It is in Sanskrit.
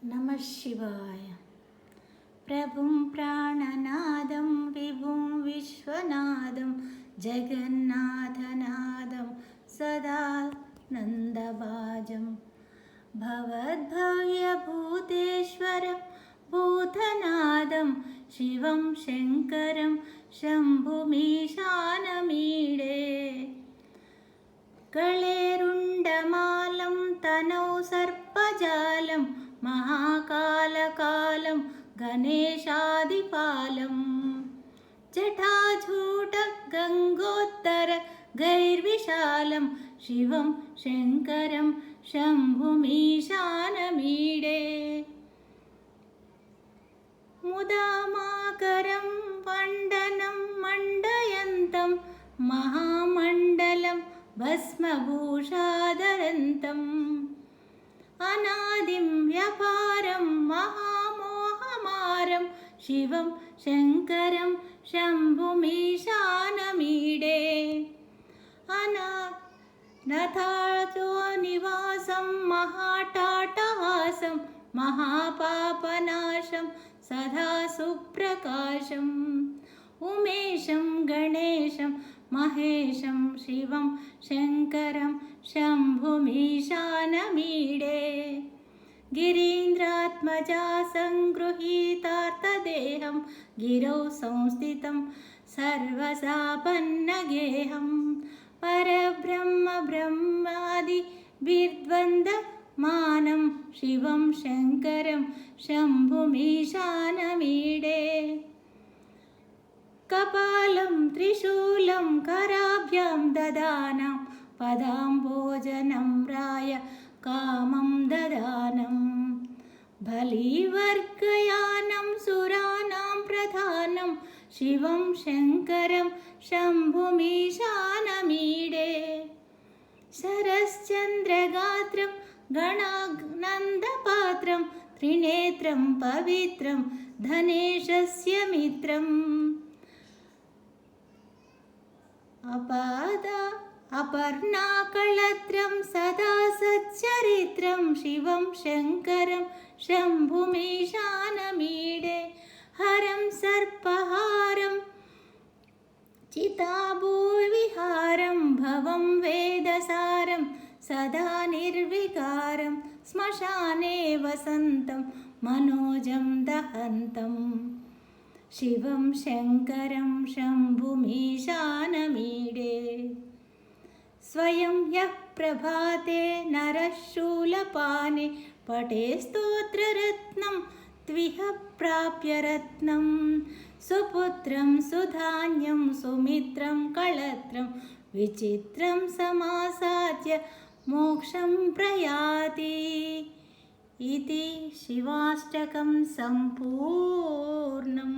नमः शिवाय। प्रभुं प्राणनादं विभुं विश्वनादं जगन्नाथनादं सदानन्दभाजं भवद्भव्यभूतेश्वरं भूतनादं शिवं शङ्करं शम्भुमीशानमीडे गळेरुण्डमालं तनौ सर्पजालं महाकालकालं गणेशादिपालं जटाजूटगङ्गोत्तरगैर्विशालं शिवं शङ्करं शम्भुमीशानमीडे मुदामाकरं वण्डनं मण्डयन्तं महामण्डलं भस्मभूषाधरन्तम् अनादिं व्यपारं महामोहमारं शिवं शङ्करं शम्भुमीशानमीडे अनाथो निवासं महाटाटहासं महापापनाशं सदा सुप्रकाशम् उमेशं गणेशं महेशं शिवं शङ्करं शम्भुमीशानमीडे गिरीन्द्रात्मजा सङ्गृहीतार्थदेहं गिरौ संस्थितं सर्वसापन्नगेहं परब्रह्म ब्रह्मादिभिर्द्वन्द्वमानं शिवं शङ्करं शम्भुमीशानमीडे कपालं त्रिशूलं कराभ्यां ददानं पदाम्बोजनम्राय कामं ददानं बलिवर्गयानं सुराणां प्रधानं शिवं शङ्करं शम्भुमीशानमीडे शरश्चन्द्रगात्रं गणानन्दपात्रं त्रिनेत्रं पवित्रं धनेशस्य मित्रम् अपर्णाकळत्रं सदा सच्चरित्रं शिवं शङ्करं शम्भुमीशानमीडे हरं सर्पहारं चिताभूविहारं भवं वेदसारं सदा निर्विकारं श्मशाने वसन्तं मनोजं दहन्तम् शिवं शङ्करं शम्भुमीशानमीडे स्वयं यः प्रभाते नरः शूलपाने पठे स्तोत्ररत्नं त्विह प्राप्य रत्नं सुपुत्रं सुधान्यं सुमित्रं कळत्रं विचित्रं समासाद्य मोक्षं प्रयाति इति शिवाष्टकं सम्पूर्णम्।